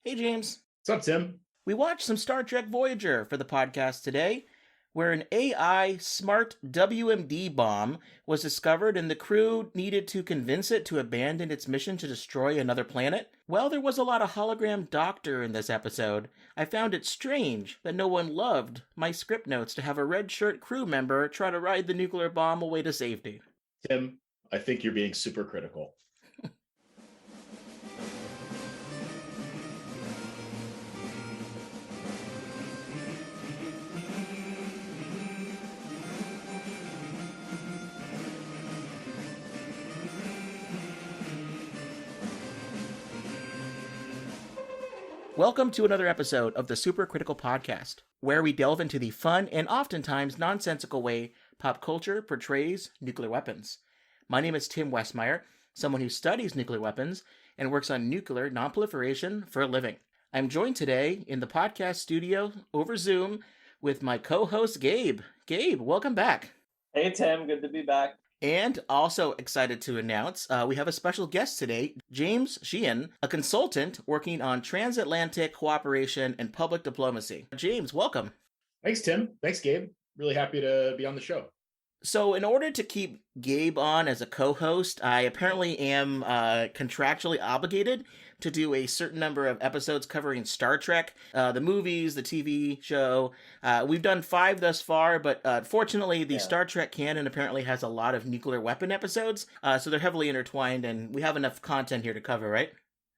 Hey, James. What's up, Tim? We watched some Star Trek Voyager for the podcast today, where an AI smart WMD bomb was discovered and the crew needed to convince it to abandon its mission to destroy another planet. Well, there was a lot of hologram doctor in this episode. I found it strange that no one loved my script notes to have a red shirt crew member try to ride the nuclear bomb away to safety. Tim, I think you're being super critical. Welcome to another episode of the Super Critical Podcast, where we delve into the fun and oftentimes nonsensical way pop culture portrays nuclear weapons. My name is Tim Westmyer, someone who studies nuclear weapons and works on nuclear nonproliferation for a living. I'm joined today in the podcast studio over Zoom with my co-host Gabe. Gabe, welcome back. Hey Tim, good to be back. And also excited to announce, we have a special guest today, James Sheehan, a consultant working on transatlantic cooperation and public diplomacy. James, welcome. Thanks, Tim. Thanks, Gabe. Really happy to be on the show. So in order to keep Gabe on as a co-host, I apparently am contractually obligated to do a certain number of episodes covering Star Trek, the movies, the TV show. We've done 5 thus far, but fortunately the Star Trek canon apparently has a lot of nuclear weapon episodes, so they're heavily intertwined, and we have enough content here to cover, right?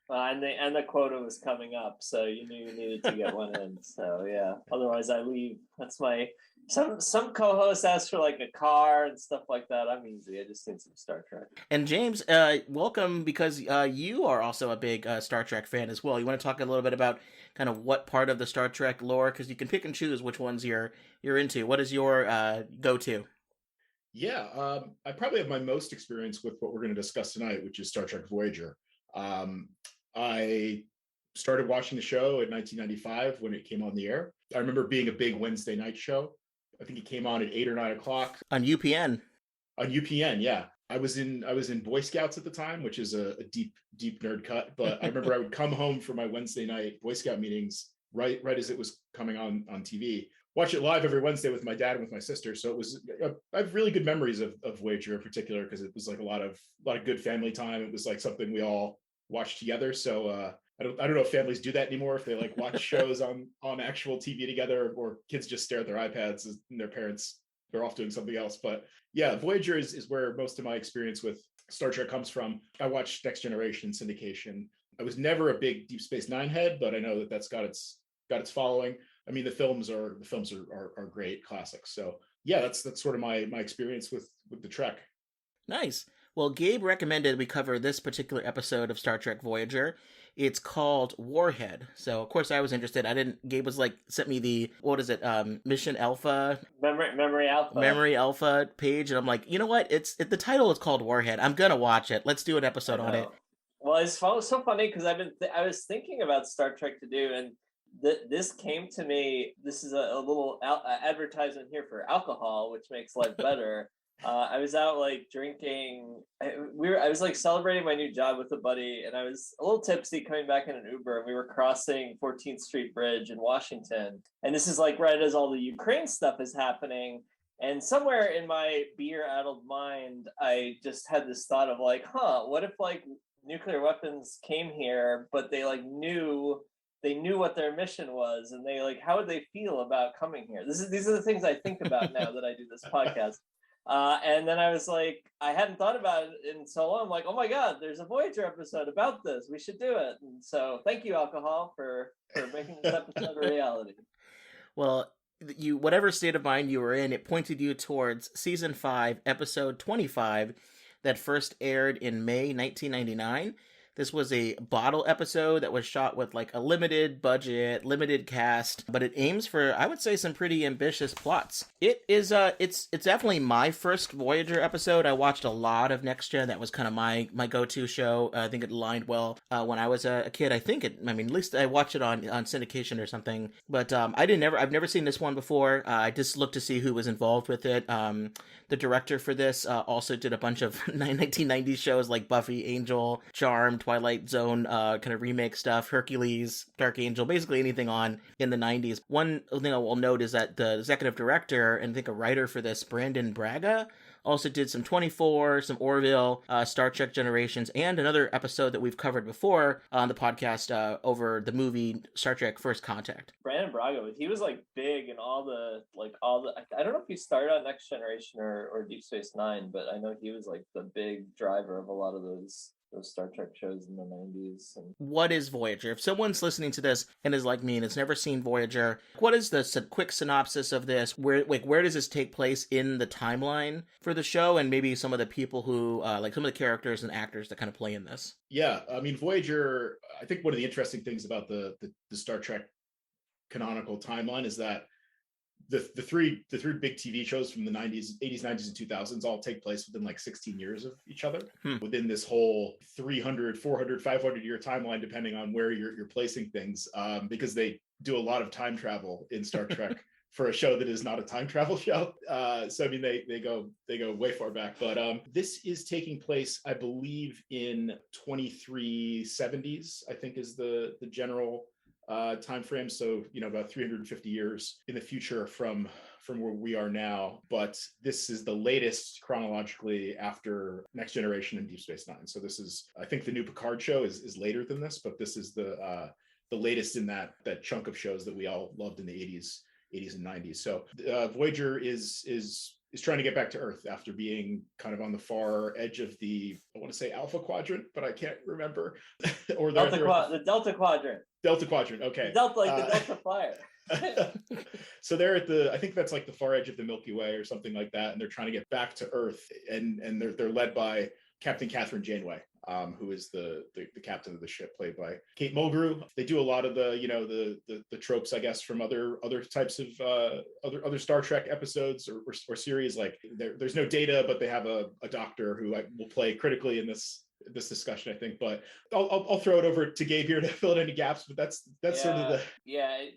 And the quota was coming up, so you knew you needed to get one in. So yeah, otherwise I leave. That's my some co-hosts ask for like a car and stuff like that. I'm easy. I just need some Star Trek. And James, welcome, because you are also a big Star Trek fan as well. You want to talk a little bit about kind of what part of the Star Trek lore, because you can pick and choose which ones you're into. What is your go-to? Yeah, I probably have my most experience with what we're going to discuss tonight, which is Star Trek Voyager. I started watching the show in 1995 when it came on the air. I remember being a big Wednesday night show. I think it came on at 8 or 9 o'clock on UPN. On UPN, yeah. I was in Boy Scouts at the time, which is a deep nerd cut. But I remember I would come home from my Wednesday night Boy Scout meetings right as it was coming on TV. Watch it live every Wednesday with my dad and with my sister. So it was I have really good memories of Voyager in particular, because it was like a lot of good family time. It was like something we all watched together. So I don't know if families do that anymore, if they like watch shows on actual TV together, or kids just stare at their iPads and their parents, they're off doing something else. But yeah, Voyager is where most of my experience with Star Trek comes from. I watched Next Generation syndication. I was never a big Deep Space Nine head, but I know that's got its following. I mean, the films are great classics. So yeah, that's sort of my experience with the Trek. Nice. Well, Gabe recommended we cover this particular episode of Star Trek Voyager. It's called Warhead. So, of course, I was interested. Gabe was like, sent me the, what is it, Mission Alpha? Memory Alpha. Memory Alpha page. And I'm like, you know what? The title is called Warhead. I'm going to watch it. Let's do an episode on it. Well, it's so funny because I was thinking about Star Trek to do, and this came to me. This is a little advertisement here for alcohol, which makes life better. I was out like drinking. I was like celebrating my new job with a buddy, and I was a little tipsy coming back in an Uber, and we were crossing 14th Street Bridge in Washington. And this is like right as all the Ukraine stuff is happening. And somewhere in my beer-addled mind, I just had this thought of like, what if like nuclear weapons came here, but they like knew what their mission was, and they like, how would they feel about coming here? These are the things I think about now that I do this podcast. And then I was like, I hadn't thought about it in so long. I'm like, oh my God, there's a Voyager episode about this. We should do it. And so thank you, alcohol, for making this episode a reality. Well, whatever state of mind you were in, it pointed you towards season 5, episode 25, that first aired in May 1999. This was a bottle episode that was shot with like a limited budget, limited cast, but it aims for, I would say, some pretty ambitious plots. It is, it's definitely my first Voyager episode. I watched a lot of Next Gen. That was kind of my go-to show. I think it aligned well when I was a kid. At least I watched it on syndication or something. But I've never seen this one before. I just looked to see who was involved with it. The director for this also did a bunch of 1990s shows like Buffy, Angel, Charmed, Twilight Zone kind of remake stuff, Hercules, Dark Angel, basically anything on in the 90s. One thing I will note is that the executive director and I think a writer for this, Brandon Braga, also did some 24, some Orville, Star Trek Generations, and another episode that we've covered before on the podcast over the movie Star Trek First Contact. Brandon Braga, he was like big in all the, I don't know if he started on Next Generation or Deep Space Nine, but I know he was like the big driver of a lot of those Star Trek shows in the 90s. And... What is Voyager? If someone's listening to this and is like me and has never seen Voyager, what is the quick synopsis of this? Where does this take place in the timeline for the show, and maybe some of the people who, like some of the characters and actors that kind of play in this? Yeah, I mean, Voyager, I think one of the interesting things about the Star Trek canonical timeline is that the three big TV shows from the 90s, 80s, 90s, and 2000s all take place within like 16 years of each other, within this whole 300, 400, 500 year timeline, depending on where you're placing things, because they do a lot of time travel in Star Trek for a show that is not a time travel show. So I mean, they go way far back, but this is taking place, I believe, in 2370s, I think is the general time frame. So, you know, about 350 years in the future from where we are now. But this is the latest chronologically after Next Generation and Deep Space Nine. So this is, I think the new Picard show is later than this, but this is the latest in that chunk of shows that we all loved in the 80s and 90s. So Voyager is trying to get back to Earth after being kind of on the far edge of the, I want to say Alpha Quadrant, but I can't remember. Or the Delta Quadrant. Delta Quadrant, okay. The Delta Flyer. So they're at I think that's like the far edge of the Milky Way or something like that, and they're trying to get back to Earth, and they're led by Captain Catherine Janeway, who is the captain of the ship, played by Kate Mulgrew. They do a lot of the tropes, I guess, from other types of other Star Trek episodes or series. Like there's no Data, but they have a doctor who will play critically in this discussion, I think. But I'll throw it over to Gabe here to fill in any gaps. But that's sort of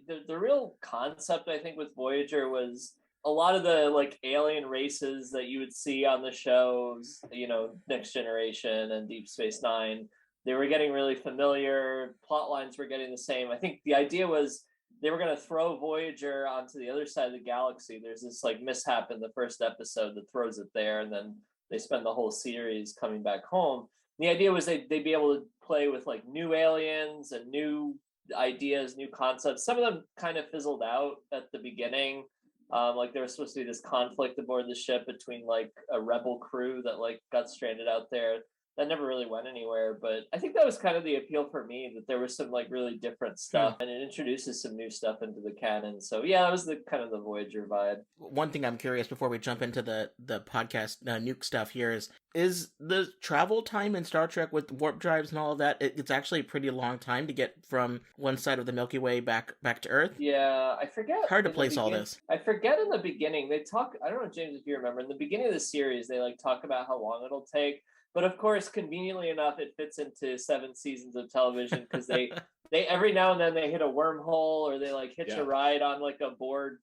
the real concept, I think, with Voyager was a lot of the like alien races that you would see on the shows, you know, Next Generation and Deep Space Nine, they were getting really familiar. Plot lines were getting the same. I think the idea was they were going to throw Voyager onto the other side of the galaxy. There's this like mishap in the first episode that throws it there, and then they spend the whole series coming back home. The idea was they'd be able to play with like new aliens and new ideas, new concepts. Some of them kind of fizzled out at the beginning. Like there was supposed to be this conflict aboard the ship between like a rebel crew that like got stranded out there. That never really went anywhere, but I think that was kind of the appeal for me, that there was some like really different stuff, and it introduces some new stuff into the canon. So yeah, that was the kind of the Voyager vibe. One thing I'm curious before we jump into the podcast nuke stuff here is the travel time in Star Trek with warp drives and all of that. It's actually a pretty long time to get from one side of the Milky Way back to Earth. Yeah, I forget. Hard to place all this. I forget in the beginning they talk. I don't know, James, if you remember in the beginning of the series, they like talk about how long it'll take. But of course, conveniently enough, it fits into 7 seasons of television because they every now and then they hit a wormhole or they like hitch a ride on like a Borg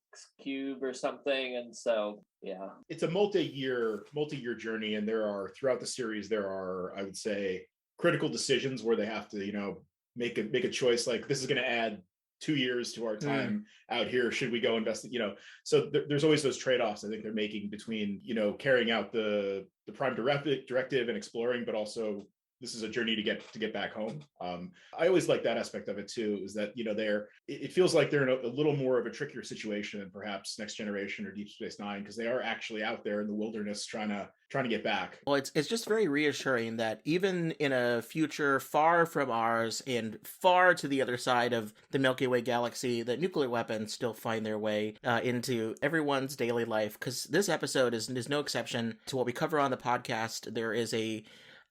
cube or something, and so yeah, it's a multi-year journey, and throughout the series there are, I would say, critical decisions where they have to, you know, make a choice, like this is going to add 2 years to our time out here. Should we go invest? You know, so there's always those trade-offs I think they're making between, you know, carrying out the prime directive and exploring, but also this is a journey to get back home. I always like that aspect of it too, is that, you know, it feels like they're in a little more of a trickier situation than perhaps Next Generation or Deep Space Nine, because they are actually out there in the wilderness trying to get back. Well, it's just very reassuring that even in a future far from ours and far to the other side of the Milky Way galaxy, that nuclear weapons still find their way into everyone's daily life. Because this episode is no exception to what we cover on the podcast. There is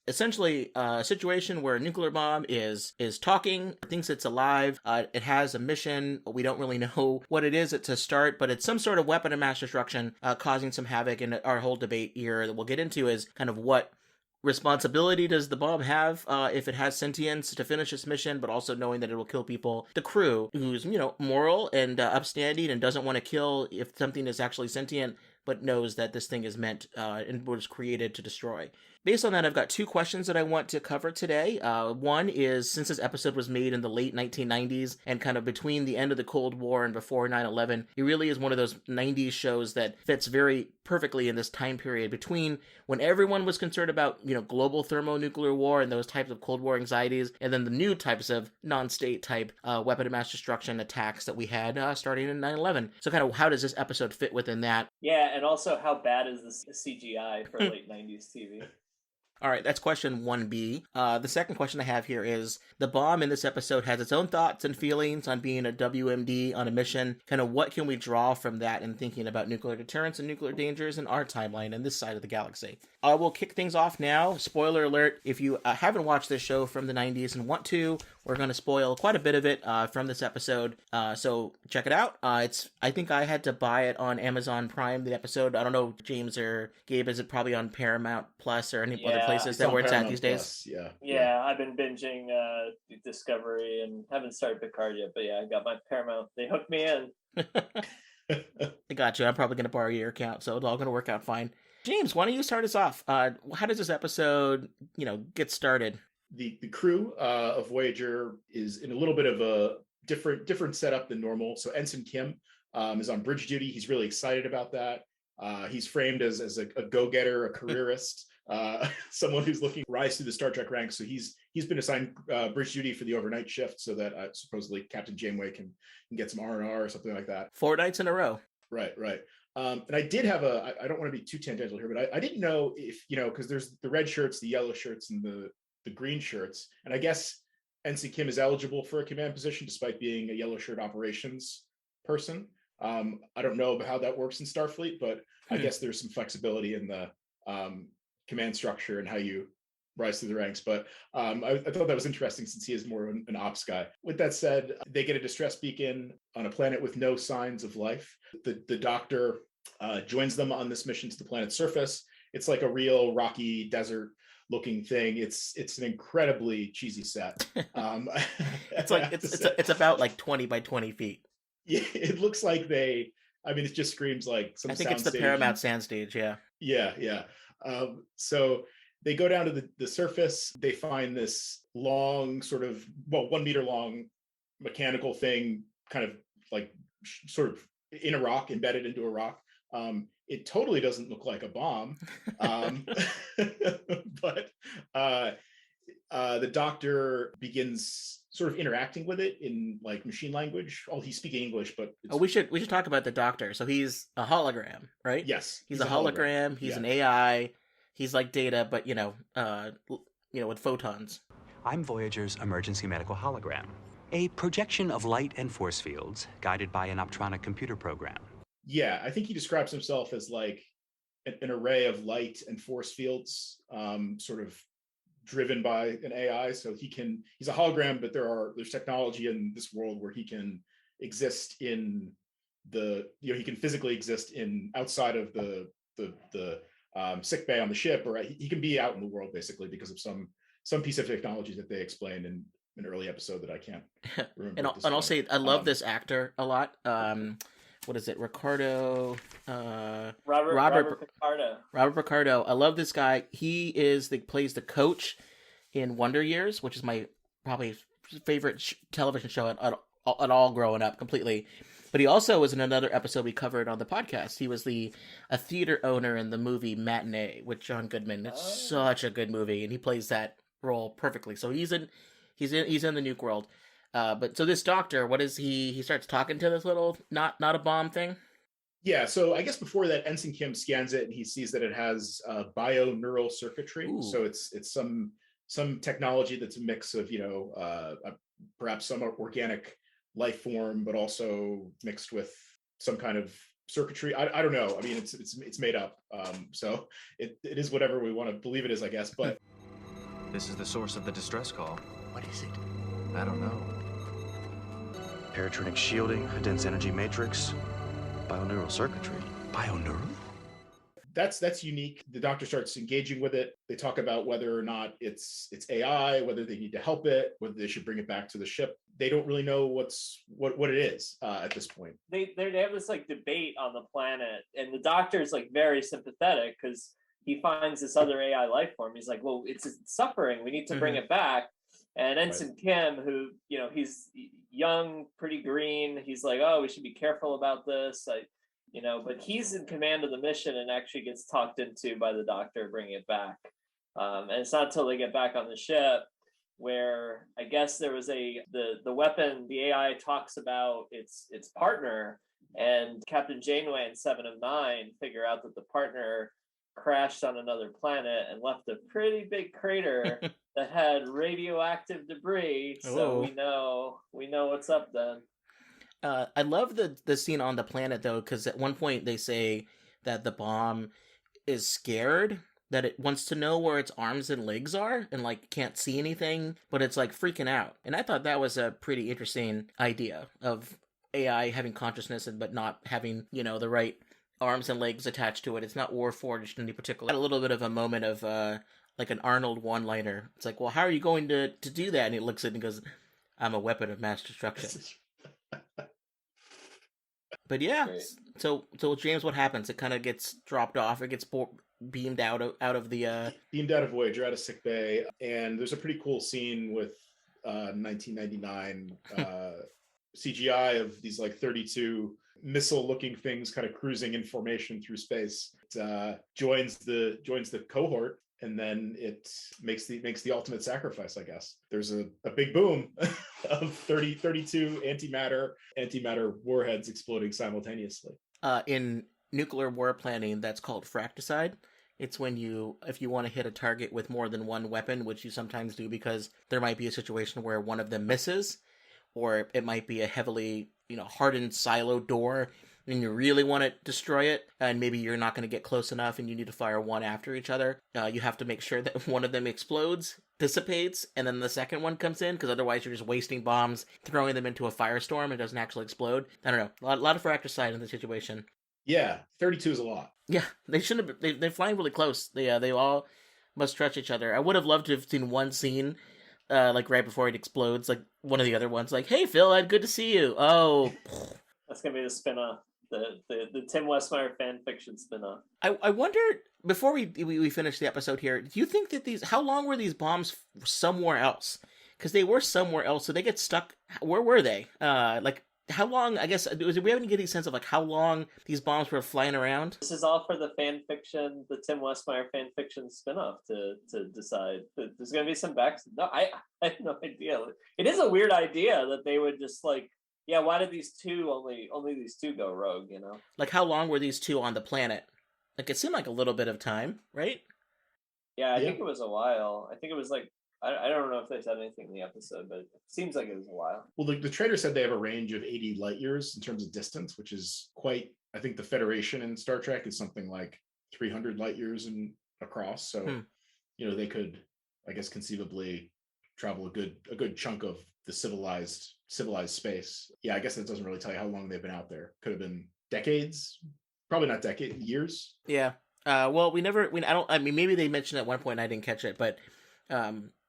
essentially a situation where a nuclear bomb is talking, thinks it's alive. It has a mission. We don't really know what it is to start, but it's some sort of weapon of mass destruction, causing some havoc. And our whole debate here that we'll get into is kind of what responsibility does the bomb have if it has sentience to finish its mission, but also knowing that it will kill people. The crew, who's, you know, moral and upstanding and doesn't want to kill if something is actually sentient, but knows that this thing is meant and was created to destroy. based on that, I've got two questions that I want to cover today. One is, since this episode was made in the late 1990s and kind of between the end of the Cold War and before 9/11, it really is one of those 90s shows that fits very perfectly in this time period between when everyone was concerned about, global thermonuclear war and those types of Cold War anxieties, and then the new types of non-state type weapon of mass destruction attacks that we had starting in 9/11. So kind of how does this episode fit within that? Yeah, and also how bad is the CGI for late 90s TV? All right, that's question 1B. The second question I have here is, the bomb in this episode has its own thoughts and feelings on being a WMD on a mission. Kind of what can we draw from that in thinking about nuclear deterrence and nuclear dangers in our timeline and this side of the galaxy? We'll kick things off now. Spoiler alert, if you haven't watched this show from the 90s and want to, we're going to spoil quite a bit of it from this episode. So check it out. I think I had to buy it on Amazon Prime, the episode. I don't know, James or Gabe, is it probably on Paramount Plus or any other places that where it's at these days? Yeah, I've been binging Discovery and haven't started Picard yet, but yeah, I got my Paramount. They hooked me in. I got you. I'm probably going to borrow your account, so it's all going to work out fine. James, why don't you start us off? How does this episode, get started? The crew of Voyager is in a little bit of a different setup than normal. So Ensign Kim is on bridge duty. He's really excited about that. He's framed as a go-getter, a careerist, someone who's looking to rise through the Star Trek ranks. So he's been assigned bridge duty for the overnight shift, so that supposedly Captain Janeway can get some R&R or something like that. 4 nights in a row. Right. And I did have I don't want to be too tangential here, but I didn't know if, because there's the red shirts, the yellow shirts, and the green shirts. And I guess Ensign Kim is eligible for a command position despite being a yellow shirt operations person. I don't know how that works in Starfleet, but I guess there's some flexibility in the command structure and how you rise through the ranks. But I thought that was interesting since he is more an ops guy. With that said, they get a distress beacon on a planet with no signs of life. The doctor joins them on this mission to the planet's surface. It's like a real rocky desert looking thing. It's an incredibly cheesy set. It's about like 20 by 20 feet. Yeah, it looks like it just screams like some. I think it's the Paramount soundstage. Yeah. So they go down to the surface. They find this long, sort of 1 meter long mechanical thing, kind of like sort of in a rock, embedded into a rock. It totally doesn't look like a bomb, but the doctor begins sort of interacting with it in like machine language. Oh, he's speaking English, but we should talk about the doctor. So he's a hologram, right? Yes, he's a hologram. He's an AI. He's like Data, but with photons. I'm Voyager's emergency medical hologram, a projection of light and force fields guided by an optronic computer program. Yeah, I think he describes himself as like an array of light and force fields, sort of driven by an AI. So he's a hologram, but there's technology in this world where he can exist in he can physically exist outside of the sick bay on the ship, or he can be out in the world basically because of some piece of technology that they explained in an early episode that I can't remember. and I'll say I love this actor a lot. What is it? Ricardo. Robert Picardo. Robert Picardo. I love this guy. He plays the coach in Wonder Years, which is my probably favorite television show at all growing up completely. But he also was in another episode we covered on the podcast. He was a theater owner in the movie Matinee with John Goodman. It's such a good movie, and he plays that role perfectly. So he's in the nuke world. But so this doctor, what is he starts talking to this little not a bomb thing? Yeah, so I guess before that, Ensign Kim scans it and he sees that it has bio-neural circuitry. Ooh. So it's some technology that's a mix of perhaps some organic life form, but also mixed with some kind of circuitry. I don't know. I mean, it's made up. So it is whatever we want to believe it is, I guess. But this is the source of the distress call. What is it? I don't know. Paratronic shielding, a dense energy matrix, bioneural circuitry. Bioneural? That's unique. The doctor starts engaging with it. They talk about whether or not it's AI, whether they need to help it, whether they should bring it back to the ship. They don't really know what it is at this point. They have this like debate on the planet, and the doctor is like very sympathetic because he finds this other AI life form. He's like, well, it's suffering. We need to bring it back. And Ensign Kim, who, he's young, pretty green. He's like, oh, we should be careful about this. But he's in command of the mission and actually gets talked into by the doctor bringing it back. And it's not until they get back on the ship where I guess there was the weapon, the AI talks about its partner, and Captain Janeway and 7 of 9 figure out that the partner crashed on another planet and left a pretty big crater that had radioactive debris. So we know what's up then. I love the scene on the planet though, because at one point they say that the bomb is scared, that it wants to know where its arms and legs are and like can't see anything, but it's like freaking out. And I thought that was a pretty interesting idea of AI having consciousness but not having, the right arms and legs attached to it. It's not warforged in any particular. I had a little bit of a moment of like an Arnold one-liner. It's like, well, how are you going to do that? And he looks at it and goes, I'm a weapon of mass destruction. But yeah, so James, what happens? It kind of gets dropped off. It gets beamed out of the beamed out of Voyager, out of sickbay, and there's a pretty cool scene with 1999 CGI of these like 32 missile-looking things kind of cruising in formation through space. It joins the cohort, and then it makes the ultimate sacrifice, I guess. There's a big boom of 32 antimatter warheads exploding simultaneously. In nuclear war planning, that's called fratricide. It's when if you want to hit a target with more than one weapon, which you sometimes do because there might be a situation where one of them misses, or it might be a heavily, hardened silo door, and you really want to destroy it, and maybe you're not going to get close enough, and you need to fire one after each other. You have to make sure that one of them explodes, dissipates, and then the second one comes in, because otherwise you're just wasting bombs, throwing them into a firestorm, and it doesn't actually explode. I don't know. A lot of fratricide in the situation. Yeah, 32 is a lot. Yeah, they shouldn't have. They're flying really close. They all must stretch each other. I would have loved to have seen one scene, like right before it explodes, like one of the other ones, like, "Hey Phil, good to see you." Oh, that's gonna be the spin-off, the Tim Westmyer fan fiction spin-off. I wonder, before we finish the episode here, do you think that how long were these bombs somewhere else? Because they were somewhere else, so they get stuck. Where were they? How long, I guess, we haven't get any sense of like how long these bombs were flying around? This is all for the fan fiction, the Tim Westmyer fan fiction spinoff to decide. There's going to be some No, I have no idea. It is a weird idea that they would just like, yeah, why did these two, only these two go rogue, Like how long were these two on the planet? Like it seemed like a little bit of time, right? Yeah, I think it was a while. I think it was like, I don't know if they said anything in the episode, but it seems like it was a while. Well, the trader said they have a range of 80 light years in terms of distance, which is quite, I think the Federation in Star Trek is something like 300 light years across. So, they could, I guess, conceivably travel a good chunk of the civilized space. Yeah, I guess that doesn't really tell you how long they've been out there. Could have been decades, probably not decades, years. Yeah. Well, maybe they mentioned at one point and I didn't catch it, but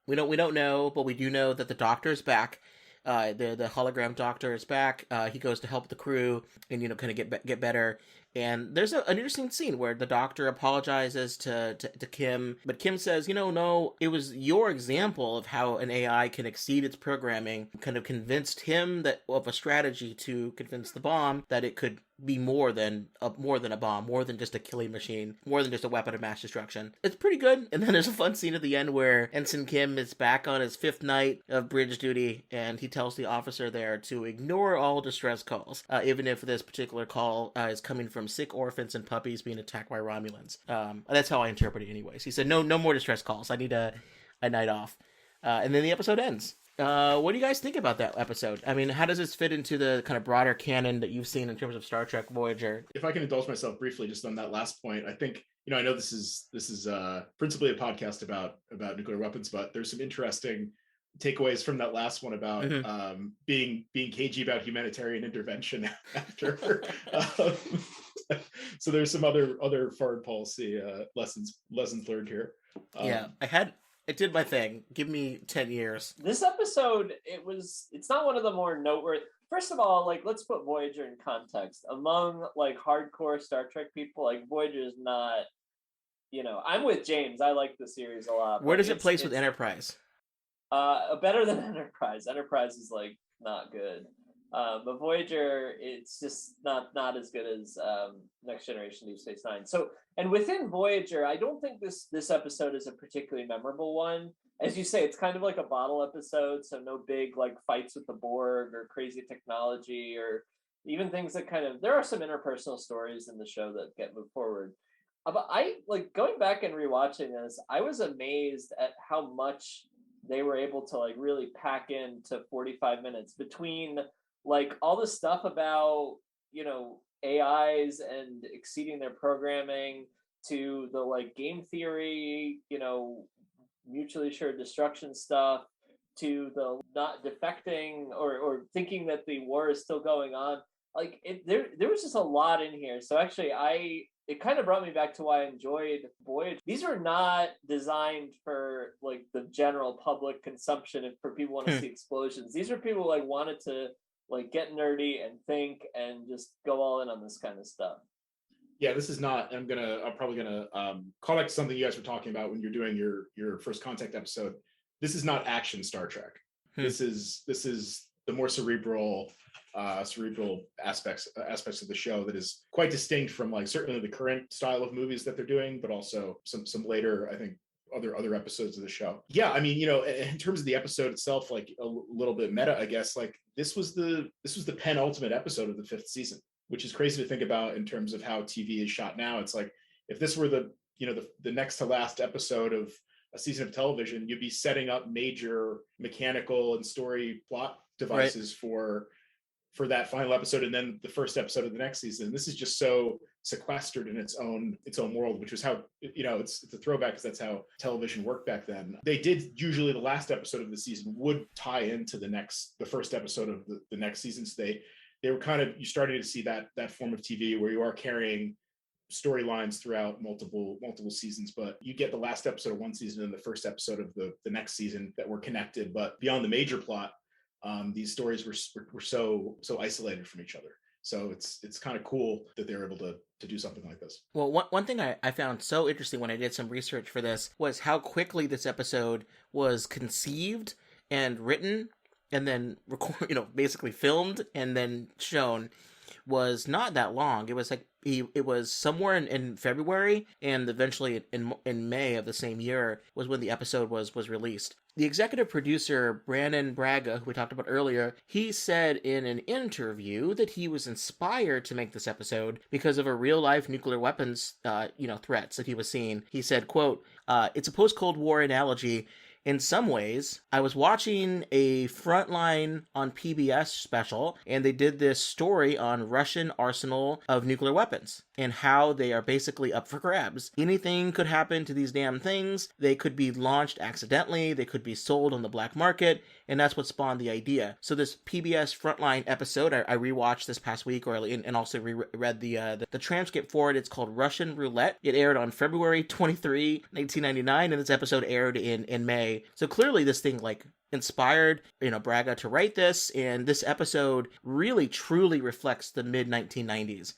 we don't know, but we do know that the doctor's back. The hologram doctor is back. He goes to help the crew and kind of get better. And there's an interesting scene where the doctor apologizes to Kim, but Kim says, no, it was your example of how an AI can exceed its programming, kind of convinced him of a strategy to convince the bomb that it could be more than a bomb, more than just a killing machine, more than just a weapon of mass destruction. It's pretty good. And then there's a fun scene at the end where Ensign Kim is back on his 5th night of bridge duty, and he tells the officer there to ignore all distress calls, even if this particular call is coming from sick orphans and puppies being attacked by Romulans. That's how I interpret it anyways. He said, no more distress calls. I need a night off. And then the episode ends. What do you guys think about that episode? I mean, how does this fit into the kind of broader canon that you've seen in terms of Star Trek Voyager? If I can indulge myself briefly just on that last point, I think, I know this is principally a podcast about nuclear weapons, but there's some interesting takeaways from that last one about being cagey about humanitarian intervention after. So there's some other foreign policy lessons learned here. It did my thing. Give me 10 years. This episode, it's not one of the more noteworthy. First of all, like, let's put Voyager in context. Among like hardcore Star Trek people, like Voyager is not I'm with James. I like the series a lot. Where but does it place with Enterprise? Better than Enterprise. Enterprise is like not good. But Voyager, it's just not as good as Next Generation Deep Space Nine. So, and within Voyager, I don't think this episode is a particularly memorable one. As you say, it's kind of like a bottle episode, so no big like fights with the Borg or crazy technology or even things that there are some interpersonal stories in the show that get moved forward. But I like going back and rewatching this, I was amazed at how much they were able to like really pack into 45 minutes between like all the stuff about, AIs and exceeding their programming to the like game theory, mutually assured destruction stuff to the not defecting or thinking that the war is still going on. Like there was just a lot in here. So actually it kind of brought me back to why I enjoyed Voyager. These are not designed for like the general public consumption and for people who want to see explosions. These are people who like wanted to like get nerdy and think and just go all in on this kind of stuff. Yeah, this is not. I'm probably gonna call back to something you guys were talking about when you're doing your First Contact episode. This is not action Star Trek. This is the more cerebral aspects of the show that is quite distinct from like certainly the current style of movies that they're doing, but also some later, I think, other episodes of the show. Yeah, I mean, in terms of the episode itself, like a little bit meta, I guess. Like this was the penultimate episode of the 5th season, which is crazy to think about in terms of how TV is shot now. It's like if this were the next to last episode of a season of television, you'd be setting up major mechanical and story plot devices for that final episode, and then the first episode of the next season. This is just so sequestered in its own world, which was how it's a throwback because that's how television worked back then. They did usually the last episode of the season would tie into the first episode of the next season. So they were you started to see that form of TV where you are carrying storylines throughout multiple seasons, but you get the last episode of one season and the first episode of the next season that were connected, but beyond the major plot. These stories were so isolated from each other. So it's kind of cool that they're able to do something like this. Well, one thing I found so interesting when I did some research for this was how quickly this episode was conceived and written and then basically filmed and then shown. Was not that long. It was like it was somewhere in February, and eventually in May of the same year was when the episode was released. The executive producer, Brandon Braga, who we talked about earlier, he said in an interview that he was inspired to make this episode because of a real-life nuclear weapons, threats that he was seeing. He said, quote, "It's a post-Cold War analogy. In some ways, I was watching a Frontline on PBS special, and they did this story on Russian arsenal of nuclear weapons and how they are basically up for grabs. Anything could happen to these damn things. They could be launched accidentally. They could be sold on the black market, and that's what spawned the idea." So this PBS Frontline episode, I rewatched this past week, and also reread the transcript for it. It's called Russian Roulette. It aired on February 23, 1999, and this episode aired in May. So clearly this thing like inspired, Braga to write this, and this episode really truly reflects the mid 1990s,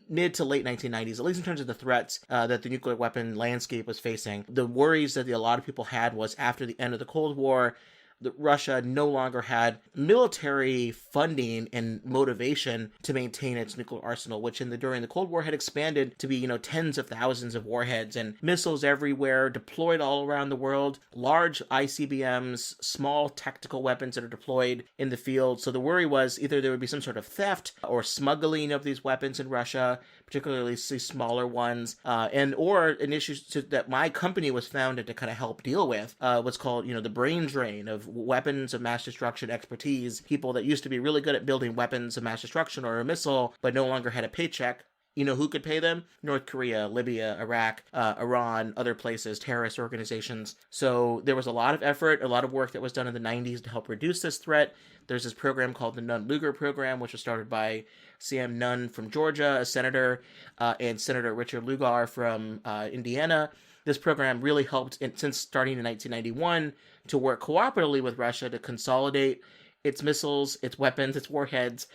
mid to late 1990s, at least in terms of the threats that the nuclear weapon landscape was facing. The worries that a lot of people had was after the end of the Cold War, that Russia no longer had military funding and motivation to maintain its nuclear arsenal, which during the Cold War had expanded to be, tens of thousands of warheads and missiles everywhere, deployed all around the world, large ICBMs, small tactical weapons that are deployed in the field. So the worry was either there would be some sort of theft or smuggling of these weapons in Russia, particularly smaller ones, or an issue that my company was founded to kind of help deal with, what's called, the brain drain of weapons of mass destruction expertise, people that used to be really good at building weapons of mass destruction or a missile, but no longer had a paycheck. Who could pay them? North Korea, Libya, Iraq, Iran, other places, terrorist organizations. So there was a lot of effort, a lot of work that was done in the 90s to help reduce this threat. There's this program called the Nun Luger Program, which was started by Sam Nunn from Georgia, a senator, and Senator Richard Lugar from Indiana. This program really helped, since starting in 1991, to work cooperatively with Russia to consolidate its missiles, its weapons, its warheads,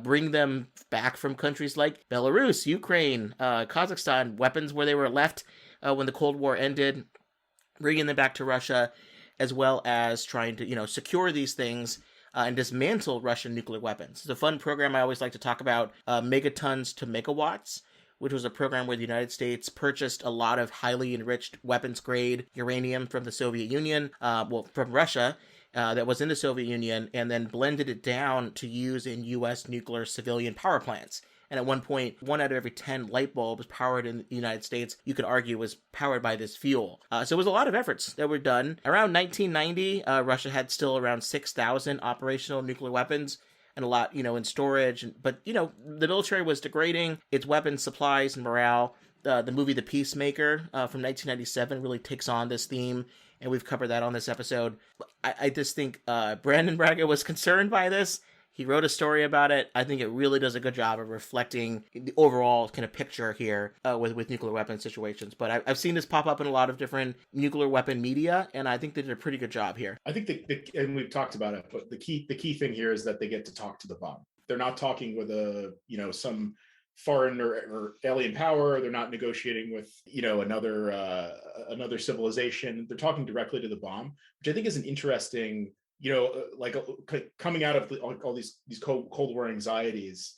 bring them back from countries like Belarus, Ukraine, Kazakhstan, weapons where they were left when the Cold War ended, bringing them back to Russia, as well as trying to, secure these things and dismantle Russian nuclear weapons. It's a fun program I always like to talk about, Megatons to Megawatts, which was a program where the United States purchased a lot of highly enriched weapons-grade uranium from the Soviet Union, from Russia, that was in the Soviet Union, and then blended it down to use in U.S. nuclear civilian power plants. And at one point, 1 out of every 10 light bulbs powered in the United States, you could argue, was powered by this fuel. So it was a lot of efforts that were done. Around 1990, Russia had still around 6,000 operational nuclear weapons, and a lot, in storage. But, the military was degrading its weapons supplies and morale. The movie The Peacemaker from 1997 really takes on this theme, and we've covered that on this episode. I just think Brandon Braga was concerned by this. He wrote a story about it. I think it really does a good job of reflecting the overall kind of picture here with nuclear weapon situations. But I've seen this pop up in a lot of different nuclear weapon media, and I think they did a pretty good job here. I think and we've talked about it, but the key thing here is that they get to talk to the bomb. They're not talking with some foreign or alien power. They're not negotiating with another civilization. They're talking directly to the bomb, which I think is an interesting, coming out of all these Cold War anxieties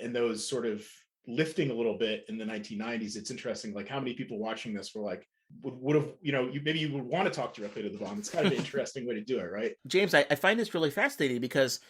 and those sort of lifting a little bit in the 1990s. It's interesting, like how many people watching this were like, would have, maybe you would want to talk directly to the bomb. It's kind of an interesting way to do it, right? James, I find this really fascinating because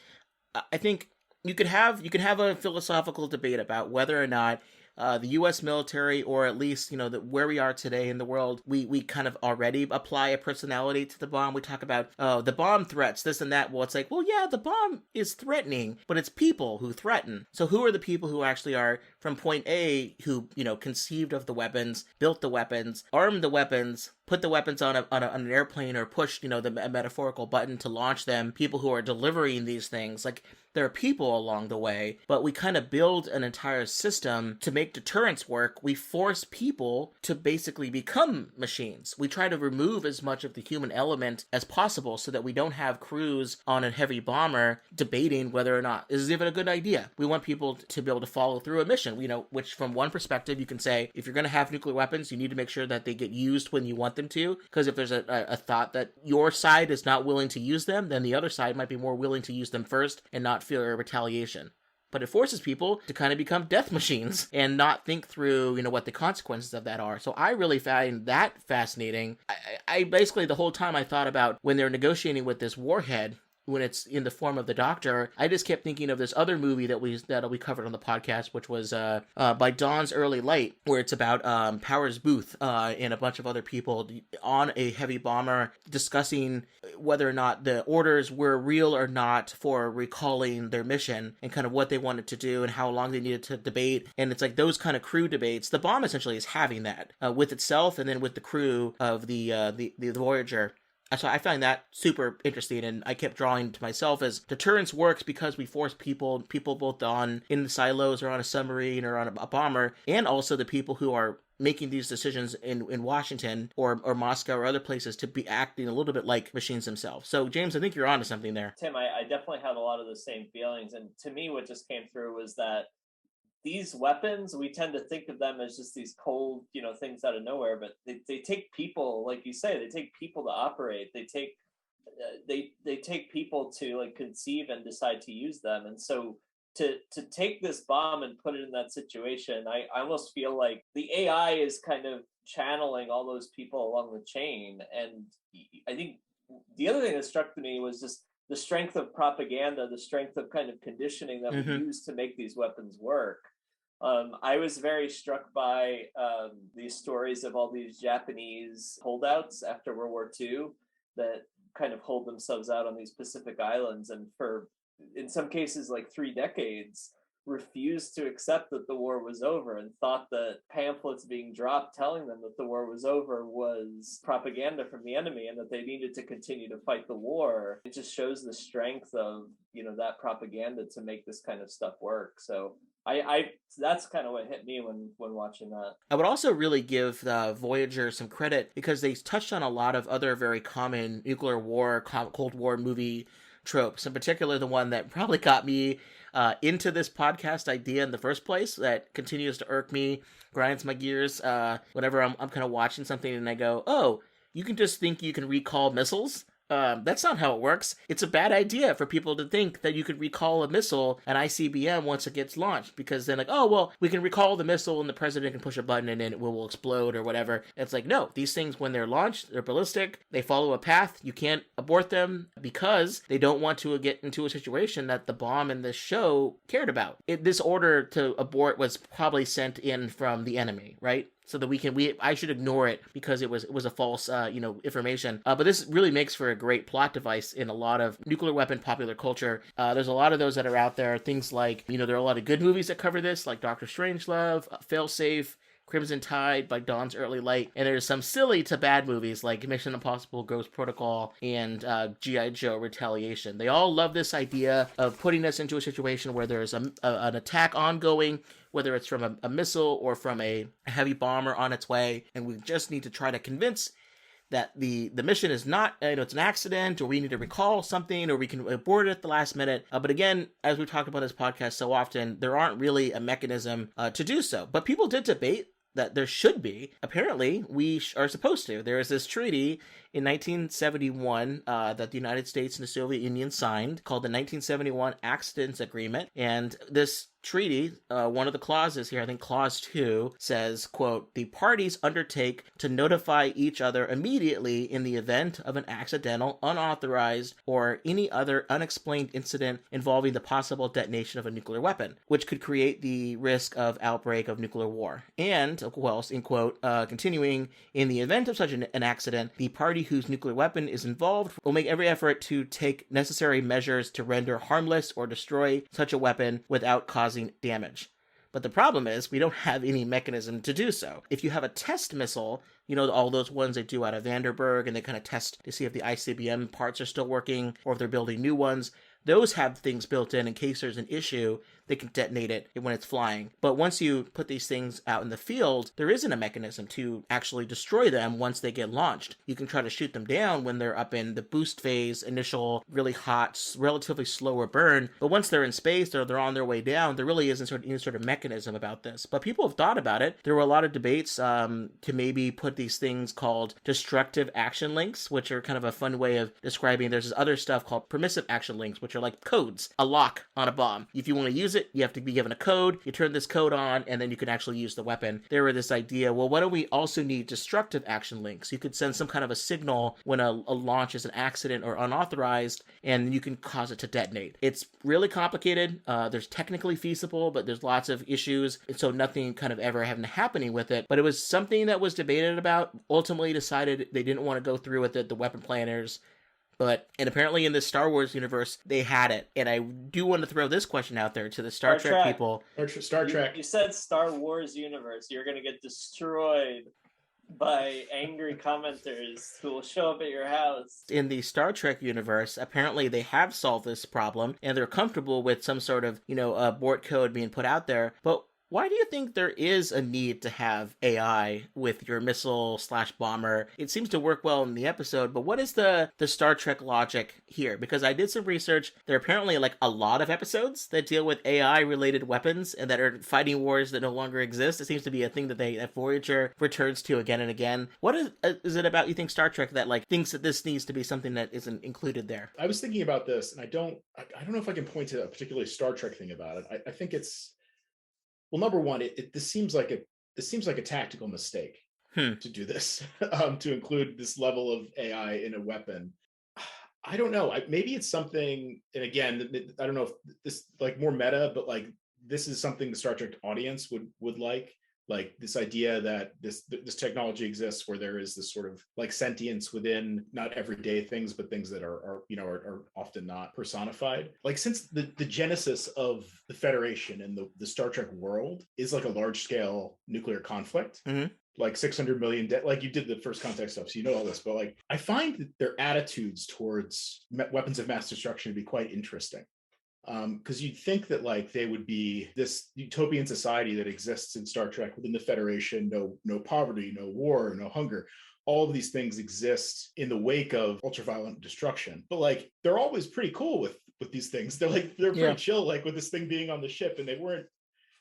I think you could have a philosophical debate about whether or not the U.S. military, or at least, where we are today in the world, we kind of already apply a personality to the bomb. We talk about, the bomb threats, this and that. Well, it's like, well, yeah, the bomb is threatening, but it's people who threaten. So who are the people who actually are from point A, who, conceived of the weapons, built the weapons, armed the weapons, put the weapons on an airplane, or pushed, the metaphorical button to launch them, people who are delivering these things. Like, there are people along the way, but we kind of build an entire system to make deterrence work. We force people to basically become machines. We try to remove as much of the human element as possible so that we don't have crews on a heavy bomber debating whether or not this is even a good idea. We want people to be able to follow through a mission, which from one perspective, you can say, if you're going to have nuclear weapons, you need to make sure that they get used when you want them to, because if there's a thought that your side is not willing to use them, then the other side might be more willing to use them first and not fear retaliation. But it forces people to kind of become death machines and not think through, what the consequences of that are. So I really find that fascinating. I basically, the whole time I thought about when they're negotiating with this Warhead, when it's in the form of the Doctor, I just kept thinking of this other movie that we covered on the podcast, which was By Dawn's Early Light, where it's about Powers Booth and a bunch of other people on a heavy bomber discussing whether or not the orders were real or not for recalling their mission, and kind of what they wanted to do and how long they needed to debate. And it's like those kind of crew debates. The bomb essentially is having that with itself and then with the crew of the Voyager. So I find that super interesting, and I kept drawing to myself as deterrence works because we force people both in the silos or on a submarine or on a bomber, and also the people who are making these decisions in Washington or Moscow or other places to be acting a little bit like machines themselves. So, James, I think you're onto something there. Tim, I definitely had a lot of the same feelings, and to me what just came through was that these weapons, we tend to think of them as just these cold, things out of nowhere, but they take people, like you say, they take people to operate. They take people to like conceive and decide to use them. And so to take this bomb and put it in that situation, I almost feel like the AI is kind of channeling all those people along the chain. And I think the other thing that struck me was just the strength of propaganda, the strength of kind of conditioning that we use to make these weapons work. I was very struck by these stories of all these Japanese holdouts after World War II that kind of hold themselves out on these Pacific islands, and for, in some cases, like 3 decades, refused to accept that the war was over and thought that pamphlets being dropped telling them that the war was over was propaganda from the enemy and that they needed to continue to fight the war. It just shows the strength of, that propaganda to make this kind of stuff work. So I that's kind of what hit me when watching that. I would also really give Voyager some credit because they touched on a lot of other very common nuclear war, Cold War movie tropes, in particular the one that probably got me into this podcast idea in the first place, that continues to irk me, grinds my gears whenever I'm kind of watching something and I go, oh, you can just think you can recall missiles? That's not how it works. It's a bad idea for people to think that you could recall a missile, an ICBM, once it gets launched, because then like, oh, well, we can recall the missile and the president can push a button and then it will explode or whatever. It's like, no, these things, when they're launched, they're ballistic. They follow a path. You can't abort them because they don't want to get into a situation that the bomb in this show cared about. This order to abort was probably sent in from the enemy, right? So that I should ignore it because it was a false, information. But this really makes for a great plot device in a lot of nuclear weapon popular culture. There's a lot of those that are out there. Things like, there are a lot of good movies that cover this, like Doctor Strangelove, Failsafe, Crimson Tide, by Dawn's Early Light, and there's some silly to bad movies like Mission Impossible Ghost Protocol and G.I. Joe Retaliation. They all love this idea of putting us into a situation where there's an attack ongoing, whether it's from a missile or from a heavy bomber on its way, and we just need to try to convince that the mission is not, it's an accident, or we need to recall something, or we can abort it at the last minute. But again, as we've talked about this podcast so often, there aren't really a mechanism to do so. But people did debate that there should be. Apparently, we are supposed to. There is this treaty in 1971 that the United States and the Soviet Union signed, called the 1971 Accidents Agreement. And this treaty, one of the clauses here, I think clause 2, says, quote, the parties undertake to notify each other immediately in the event of an accidental, unauthorized, or any other unexplained incident involving the possible detonation of a nuclear weapon, which could create the risk of outbreak of nuclear war. And, well, in quote, continuing, in the event of such an accident, the party whose nuclear weapon is involved will make every effort to take necessary measures to render harmless or destroy such a weapon without causing damage. But the problem is we don't have any mechanism to do so. If you have a test missile, all those ones they do out of Vandenberg, and they kind of test to see if the ICBM parts are still working or if they're building new ones, those have things built in case there's an issue, they can detonate it when it's flying. But once you put these things out in the field, there isn't a mechanism to actually destroy them once they get launched. You can try to shoot them down when they're up in the boost phase, initial, really hot, relatively slower burn. But once they're in space or they're on their way down, there really isn't any sort of mechanism about this. But people have thought about it. There were a lot of debates to maybe put these things called destructive action links, which are kind of a fun way of describing. There's this other stuff called permissive action links, which are like codes, a lock on a bomb. If you want to use it, you have to be given a code. You turn this code on, and then you can actually use the weapon. There were this idea, well, why don't we also need destructive action links? You could send some kind of a signal when a launch is an accident or unauthorized, and you can cause it to detonate. It's really complicated. There's technically feasible, but there's lots of issues, and so nothing kind of ever having happening with it. But it was something that was debated about. Ultimately decided they didn't want to go through with it, the weapon planners. And apparently in the Star Wars universe, they had it. And I do want to throw this question out there to the Star Trek people. Star Trek. You said Star Wars universe. You're going to get destroyed by angry commenters who will show up at your house. In the Star Trek universe, apparently they have solved this problem, and they're comfortable with some sort of, abort code being put out there. But why do you think there is a need to have AI with your missile/bomber? It seems to work well in the episode, but what is the Star Trek logic here? Because I did some research. There are apparently a lot of episodes that deal with AI-related weapons and that are fighting wars that no longer exist. It seems to be a thing that Voyager returns to again and again. What is it about, you think, Star Trek that thinks that this needs to be something that isn't included there? I was thinking about this, and I don't know if I can point to a particularly Star Trek thing about it. I think it's, well, number one, this seems like a tactical mistake to do this, to include this level of AI in a weapon. I don't know. Maybe it's something, and again, I don't know if this more meta, but this is something the Star Trek audience would like this idea that this technology exists where there is this sort of sentience within not everyday things, but things that are often not personified. Since the genesis of the Federation and the Star Trek world is a large scale nuclear conflict, 600 million you did the First Contact stuff, so you know all this, but I find that their attitudes towards weapons of mass destruction to be quite interesting. Because you'd think that they would be this utopian society that exists in Star Trek within the Federation, no poverty, no war, no hunger, all of these things exist in the wake of ultraviolent destruction, but like they're always pretty cool with these things. They're pretty chill, like with this thing being on the ship, and they weren't.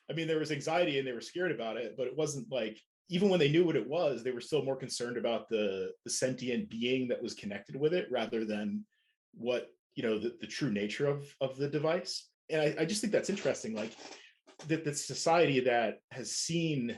I mean, there was anxiety and they were scared about it, but it wasn't like, even when they knew what it was, they were still more concerned about the sentient being that was connected with it rather than what, the true nature of the device. And I just think that's interesting, like that the society that has seen,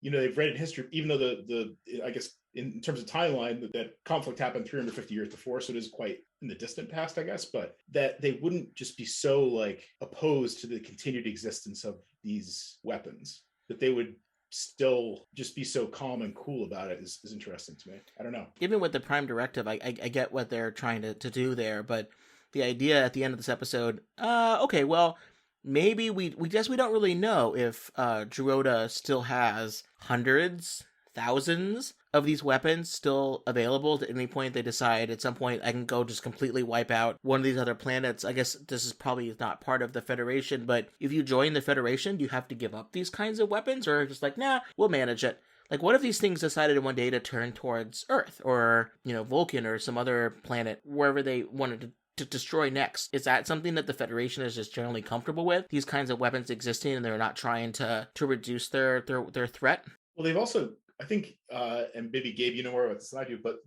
they've read in history, even though the I guess in terms of timeline, that conflict happened 350 years before, so it is quite in the distant past, I guess, but that they wouldn't just be so like opposed to the continued existence of these weapons, that they would still just be so calm and cool about it is interesting to me. I don't know. Even with the Prime Directive, I get what they're trying to do there, but the idea at the end of this episode, okay, well, maybe we don't really know if Giroda still has hundreds, thousands of these weapons still available. At any point they decide at some point I can go just completely wipe out one of these other planets. I guess this is probably not part of the Federation, but if you join the Federation, do you have to give up these kinds of weapons, or just like, nah, we'll manage it? Like, what if these things decided one day to turn towards Earth or, Vulcan or some other planet, wherever they wanted to destroy next? Is that something that the Federation is just generally comfortable with, these kinds of weapons existing, and they're not trying to reduce their threat? Well, they've also, I think, and maybe Gabe, you know more about this than I do, but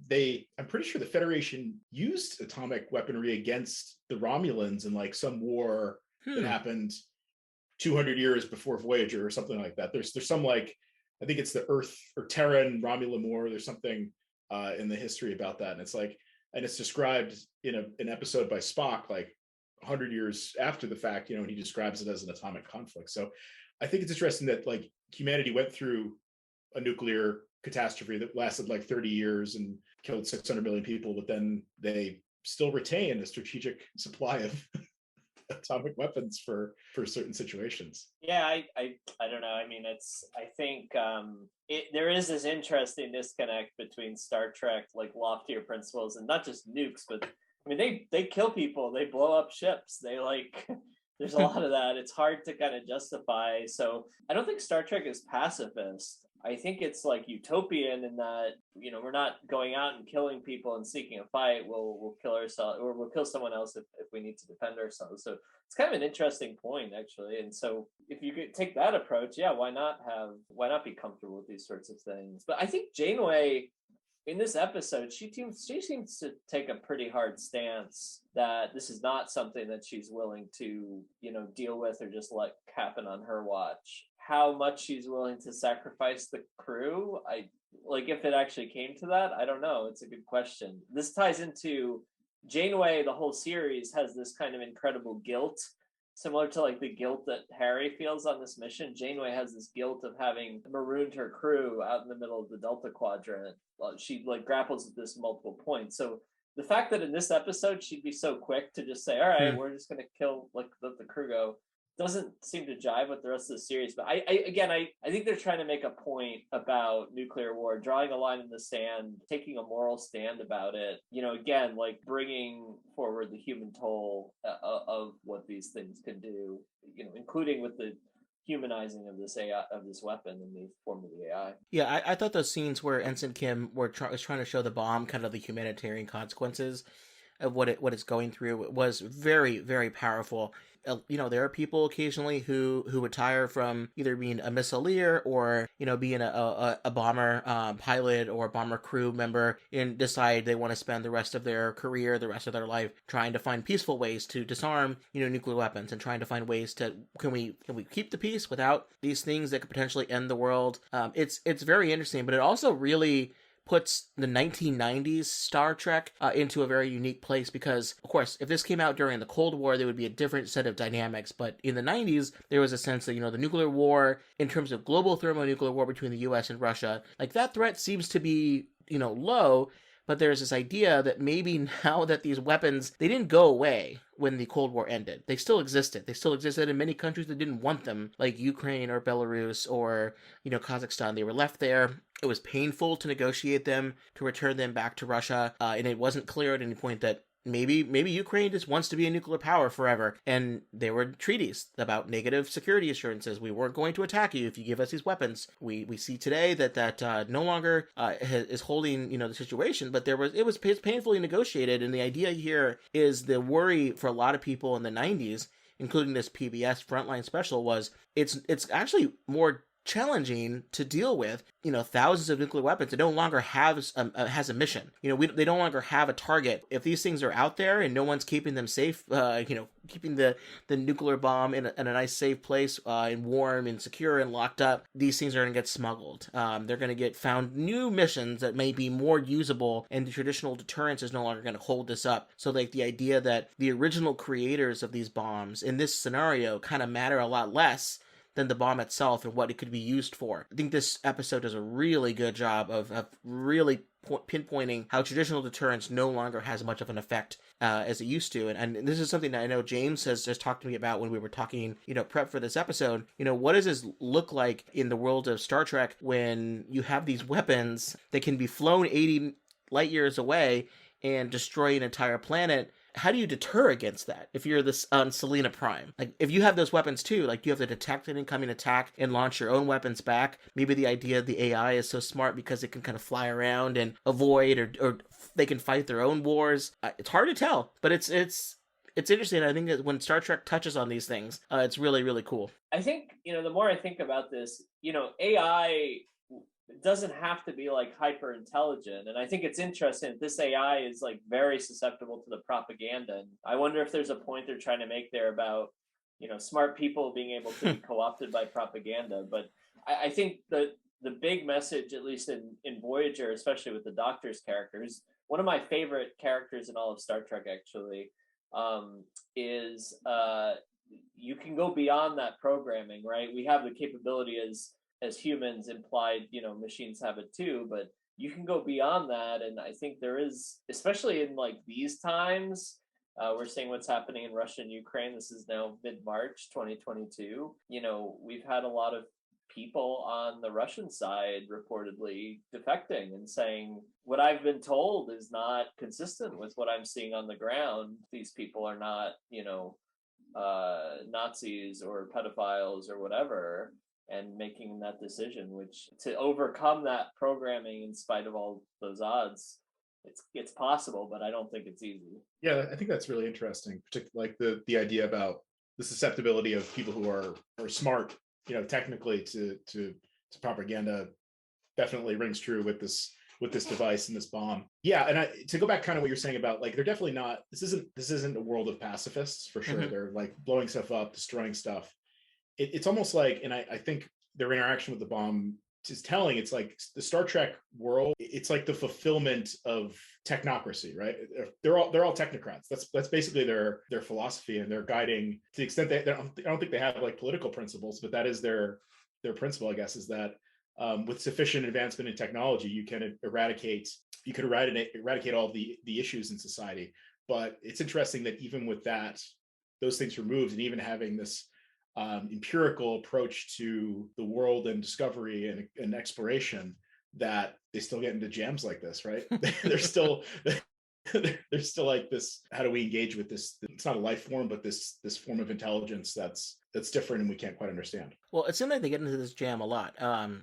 I'm pretty sure the Federation used atomic weaponry against the Romulans in like some war that happened 200 years before Voyager or something like that. There's some, like, I think it's the Earth or Terra and Romulan War. There's something in the history about that, and it's described in an episode by Spock like 100 years after the fact, and he describes it as an atomic conflict. So I think it's interesting that like humanity went through a nuclear catastrophe that lasted like 30 years and killed 600 million people, but then they still retain a strategic supply of atomic weapons for certain situations. Yeah, I don't know. I mean, I think there is this interesting disconnect between Star Trek, like loftier principles, and not just nukes, but I mean, they kill people, they blow up ships, they like, there's a lot of that. It's hard to kind of justify. So I don't think Star Trek is pacifist. I think it's like utopian in that, we're not going out and killing people and seeking a fight. We'll kill ourselves, or we'll kill someone else if we need to defend ourselves. So it's kind of an interesting point, actually. And so if you could take that approach, yeah, why not be comfortable with these sorts of things? But I think Janeway, in this episode, she seems to take a pretty hard stance that this is not something that she's willing to, deal with or just let happen on her watch. How much she's willing to sacrifice the crew, if it actually came to that, I don't know. It's a good question. This ties into Janeway. The whole series has this kind of incredible guilt, similar to like the guilt that Harry feels on this mission. Janeway has this guilt of having marooned her crew out in the middle of the Delta Quadrant. She like grapples with this multiple points. So the fact that in this episode she'd be so quick to just say, all right, we're just going to kill, let the crew go, doesn't seem to jive with the rest of the series. But I think they're trying to make a point about nuclear war, drawing a line in the sand, taking a moral stand about it. Again, like bringing forward the human toll of what these things can do. Including with the humanizing of this AI, of this weapon in the form of the AI. Yeah, I thought those scenes where Ensign Kim was trying to show the bomb kind of the humanitarian consequences of what it's going through was very, very powerful. There are people occasionally who retire from either being a missileer or, being a bomber pilot or a bomber crew member and decide they want to spend the rest of their career, the rest of their life trying to find peaceful ways to disarm, nuclear weapons and trying to find ways to, can we keep the peace without these things that could potentially end the world? It's very interesting, but it also really puts the 1990s Star Trek into a very unique place because, of course, if this came out during the Cold War, there would be a different set of dynamics. But in the 90s, there was a sense that, the nuclear war, in terms of global thermonuclear war between the U.S. and Russia, like that threat seems to be, low. But there's this idea that maybe now that these weapons, they didn't go away when the Cold War ended. They still existed. They still existed in many countries that didn't want them, like Ukraine or Belarus or, Kazakhstan. They were left there. It was painful to negotiate them, to return them back to Russia. And it wasn't clear at any point that maybe Ukraine just wants to be a nuclear power forever. And there were treaties about negative security assurances. We weren't going to attack you if you give us these weapons. We see today that no longer is holding the situation, but it was painfully negotiated. And the idea here is the worry for a lot of people in the 90s, including this PBS Frontline special, was it's actually more challenging to deal with, thousands of nuclear weapons. It no longer has a mission. They no longer have a target. If these things are out there and no one's keeping them safe, keeping the nuclear bomb in a nice safe place, and warm and secure and locked up, these things are going to get smuggled. They're going to get found new missions that may be more usable, and the traditional deterrence is no longer going to hold this up. So like the idea that the original creators of these bombs in this scenario kind of matter a lot less than the bomb itself and what it could be used for. I think this episode does a really good job of really pinpointing how traditional deterrence no longer has much of an effect as it used to. And this is something that I know James has just talked to me about when we were talking, prep for this episode. What does this look like in the world of Star Trek when you have these weapons that can be flown 80 light years away and destroy an entire planet? How do you deter against that if you're this on Selena Prime? Like, if you have those weapons too, like you have to detect an incoming attack and launch your own weapons back. Maybe the idea of the AI is so smart because it can kind of fly around and avoid, or they can fight their own wars. It's hard to tell, but it's interesting. I think that when Star Trek touches on these things, it's really, really cool. I think, the more I think about this, AI doesn't have to be like hyper intelligent, and I think it's interesting that this AI is like very susceptible to the propaganda. And I wonder if there's a point they're trying to make there about smart people being able to be co-opted by propaganda. But I think the big message, at least in Voyager, especially with the Doctor's characters, one of my favorite characters in all of Star Trek actually, is you can go beyond that programming, right? We have the capability as humans, implied, machines have it too, but you can go beyond that. And I think there is, especially in like these times, we're seeing what's happening in Russia and Ukraine. This is now mid-March 2022. We've had a lot of people on the Russian side reportedly defecting and saying, what I've been told is not consistent with what I'm seeing on the ground. These people are not, Nazis or pedophiles or whatever, and making that decision, which to overcome that programming in spite of all those odds, it's possible, but I don't think it's easy. Yeah, I think that's really interesting, particularly like the idea about the susceptibility of people who are smart, technically to propaganda definitely rings true with this device and this bomb. Yeah, and to go back kind of what you're saying about like they're definitely not. This isn't a world of pacifists for sure. Mm-hmm. They're like blowing stuff up, destroying stuff. It's almost like, and I think their interaction with the bomb is telling. It's like the Star Trek world. It's like the fulfillment of technocracy, right? They're all technocrats. That's basically their philosophy, and they're guiding to the extent that I don't think they have like political principles, but that is their principle, I guess, is that with sufficient advancement in technology, you can eradicate all the issues in society. But it's interesting that even with that, those things removed, and even having this empirical approach to the world and discovery and exploration, that they still get into jams like this, right? There's still like this, how do we engage with this? It's not a life form, but this form of intelligence that's different and we can't quite understand. Well, it seems like they get into this jam a lot.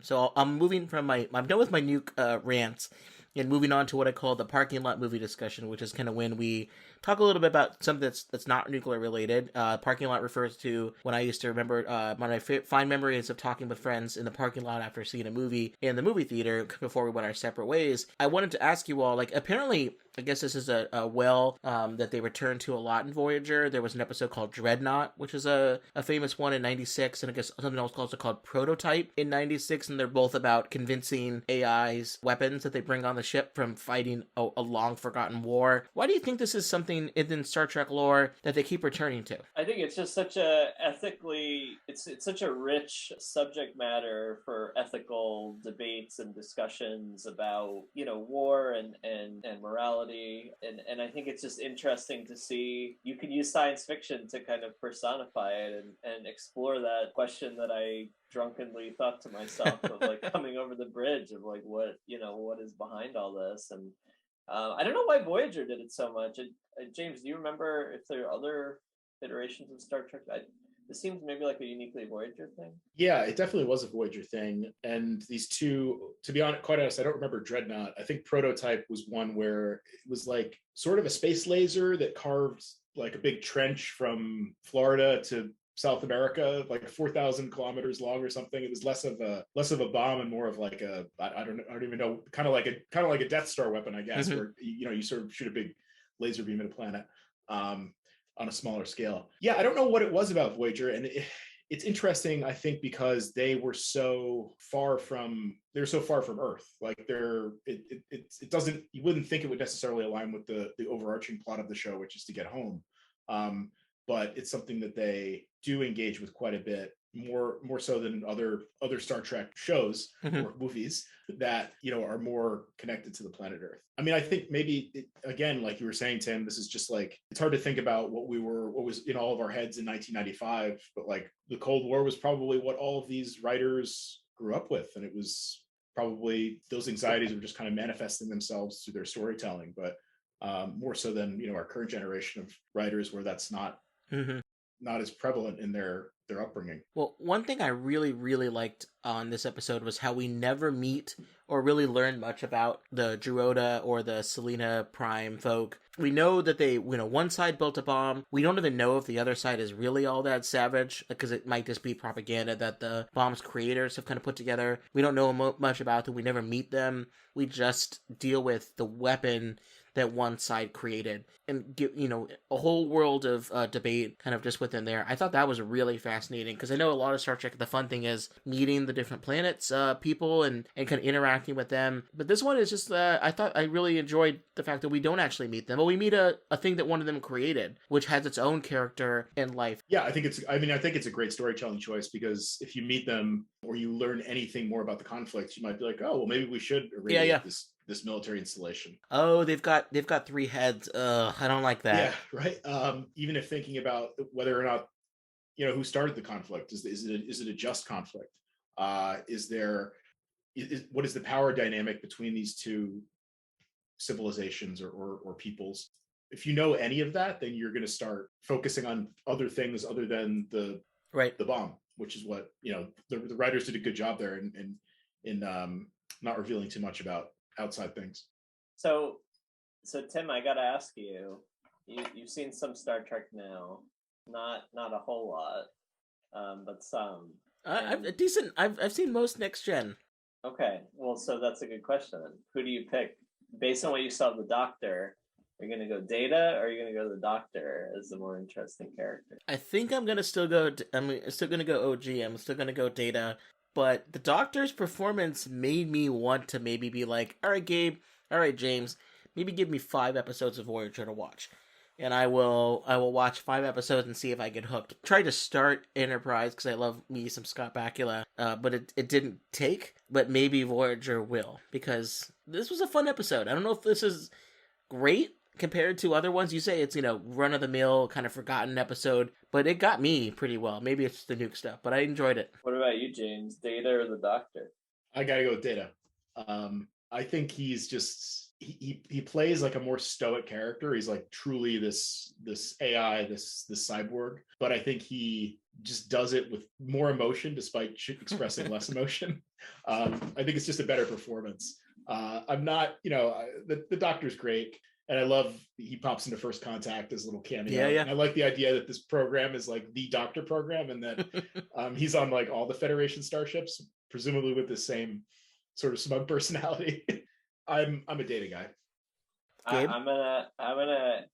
So I'm moving from I'm done with my nuke rants and moving on to what I call the parking lot movie discussion, which is kind of when we talk a little bit about something that's not nuclear related. Parking lot refers to when I used to remember one of my fine memories of talking with friends in the parking lot after seeing a movie in the movie theater before we went our separate ways. I wanted to ask you all, like, apparently, I guess this is a well that they return to a lot in Voyager. There was an episode called Dreadnought, which is a famous one in 96, and I guess something else also called Prototype in 96, and they're both about convincing AI's weapons that they bring on the ship from fighting a long-forgotten war. Why do you think this is something in Star Trek lore that they keep returning to? I think it's just such it's such a rich subject matter for ethical debates and discussions about, war and morality. And I think it's just interesting to see you can use science fiction to kind of personify it and explore that question that I drunkenly thought to myself of like coming over the bridge of like what is behind all this. And I don't know why Voyager did it so much. James, do you remember if there are other iterations of Star Trek? This seems maybe like a uniquely Voyager thing. Yeah, it definitely was a Voyager thing. And these two, to be honest, quite honest, I don't remember Dreadnought. I think Prototype was one where it was like sort of a space laser that carved like a big trench from Florida to South America, like 4,000 kilometers long or something. It was less of a bomb and more of like I don't even know, kind of like a Death Star weapon, I guess, where you sort of shoot a big laser beam at a planet. On a smaller scale. Yeah, I don't know what it was about Voyager, and it's interesting, I think, because they were so far from Earth. Like it doesn't, you wouldn't think it would necessarily align with the overarching plot of the show, which is to get home. But it's something that they do engage with quite a bit, more so than other Star Trek shows or movies that are more connected to the planet Earth. I mean, I think maybe again, like you were saying, Tim, this is just like, it's hard to think about what was in all of our heads in 1995, but like the Cold War was probably what all of these writers grew up with, and it was probably those anxieties were just kind of manifesting themselves through their storytelling, but more so than our current generation of writers, where that's not as prevalent in their upbringing. Well, one thing I really, really liked on this episode was how we never meet or really learn much about the Giroda or the Selena Prime folk. We know that they, one side built a bomb. We don't even know if the other side is really all that savage, because it might just be propaganda that the bomb's creators have kind of put together. We don't know much about them. We never meet them. We just deal with the weapon that one side created, and give a whole world of debate kind of just within there. I thought that was really fascinating, because I know a lot of Star Trek, the fun thing is meeting the different planets, people, and kind of interacting with them. But this one is just, I really enjoyed the fact that we don't actually meet them, but we meet a thing that one of them created, which has its own character and life. Yeah, I think it's a great storytelling choice, because if you meet them or you learn anything more about the conflict, you might be like, oh, well, maybe we should irradiate this military installation. Oh, they've got 3 heads. I don't like that. Yeah, right. Even if thinking about whether or not who started the conflict, is it a just conflict? What is the power dynamic between these two civilizations or peoples? If you know any of that, then you're going to start focusing on other things other than the bomb, which is what the writers did a good job there in not revealing too much about outside things. So Tim, I gotta ask you, you've seen some Star Trek now, not a whole lot, but some. I've seen most Next Gen. Okay, well, so that's a good question. Who do you pick based on what you saw of the Doctor? Are you gonna go Data, or are you gonna go the Doctor as the more interesting character? I think I'm still gonna go OG. I'm still gonna go Data. But the Doctor's performance made me want to maybe be like, all right, Gabe, all right, James, maybe give me 5 episodes of Voyager to watch. And I will watch 5 episodes and see if I get hooked. Tried to start Enterprise because I love me some Scott Bakula, but it didn't take. But maybe Voyager will, because this was a fun episode. I don't know if this is great compared to other ones. You say it's, run-of-the-mill, kind of forgotten episode, but it got me pretty well. Maybe it's the nuke stuff, but I enjoyed it. What about you, James? Data or the Doctor? I gotta go with Data. I think he's just, he plays like a more stoic character. He's like truly this AI, this cyborg, but I think he just does it with more emotion despite expressing less emotion. I think it's just a better performance. I'm not, the Doctor's great. And I love he pops into First Contact as a little cameo. Yeah. And I like the idea that this program is like the Doctor program, and that he's on like all the Federation starships, presumably with the same sort of smug personality. I'm a Data guy. I'm gonna